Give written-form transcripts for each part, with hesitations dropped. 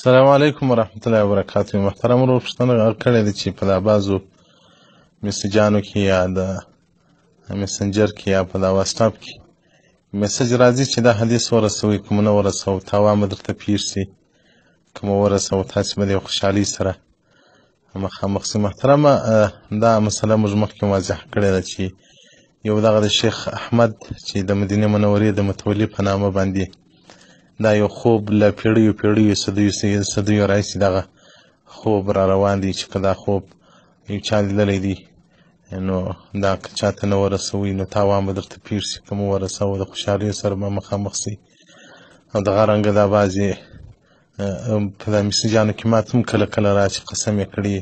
السلام علیکم ورحمت الله وبرکاته. محترم ورور پوښتنه کړې ده چې په دا بعضو میسجانو کې یا د میسنجر کې یا په دا واتساپ کې میسج راځي چې دا حدیث ورسوئ، که مو نه ورسوه تاوان به درته پېښ شي، که مو ورسوه تاسې به د یو خوشحالۍ سره مخامخ شئ. محترمه دا مسله موږ مخکې واضح کړې ده چې یو دغه د شیخ احمد چې د مدینې منورې د متولي په نامه باندې دا یو خوب له پیړیو صدیو راهیسې دغه خوب را روان دی چې که دا خوب یو چا لیدلی دی نو دا که چاته نه ورسوئ نو تاوان به درته پېښ شي، که مو ورسوه د خوشحالیو سره به مخامخ شئ. او دغه رنګه دا بعضې په دا میسجانو کې ماته هم کله کله راشي قسم یې کړي.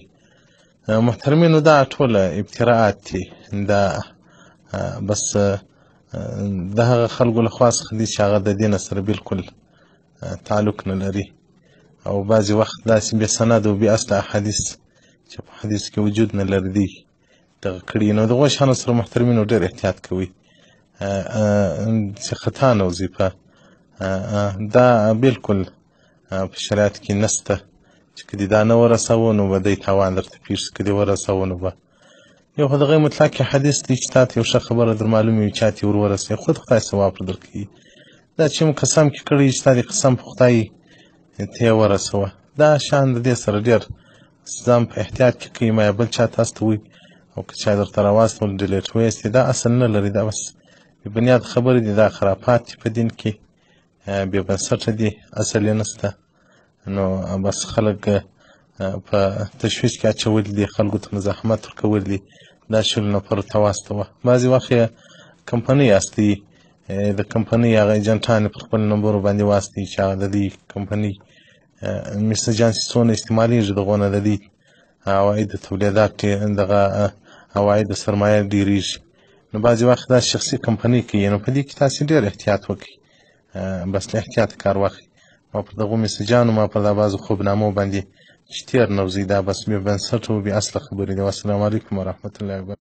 محترمینو دا ټوله ابتراعات دي، دا بس د هغه خلکو له خوا څخه دي چې هغه د دین سره بالکل تعلق نه لري، او بعضې وخت داسې بې سند او بې اصله احادیث چې په حدیث کې وجود نه لري دی دغه کړي. نو د دغو شیانو سره محترمینو ډېر احتیاط کوئ چې خطا نه وځي. په دا بالکل په شریعت کې نسته چې که دې دا نه ورسوه نو به دی تاوان درته پېښ شي، که دې ورسوه نو به یو خو دغه مطلق حدیث دی چې تا ته یو ښه خبره در معلومه وي، چا ته یې ور ورسوي خود خدای ثواب در درکوي. دا چې هم قسم کې کړی چې تا دې قسم په خدای ته یې ورسوه، دا شیان د دې سره ډېر ځان په احتیاط کې کوي. ما یا بل چا تاسو ته وایي او که چا درته راواستول ډیلیټ ویست دا اصل نه لري، دا بس بې بنیاد خبرې دي، دا خرافات دي په دین کې، بې بنسټه دي، اصل یې نسته. نو بس خلک په تشویش کې اچولي دي، خلکو ته مزاحمت ورکول دي، دا شلو نفرو ته واستوه. بعضې وخت یې کمپنۍ استوي، د کمپنۍ هغه ایجنټان په خپل نمبرو باندې واستوي چې هغه د دې کمپنۍ میسجان چې څونه استعمالیږي دغو نه د دې عواید تولیدات دغه عواید سرمایه ډېرېږي. نو بعضې وخت دا شخصي کمپنۍ کوي، نو په دې کې تاسې ډېر احتیاط وکړئ، بس له احتیاط کار واخلئ. ما پر دغو میسجانو ما پر دا بعضو خوبنامو باندې چې تېر نه وځئ، دا بس بې بنسټه او بې اصله خبرې دي. والسلام علیکم ورحمت الله وبرکاته.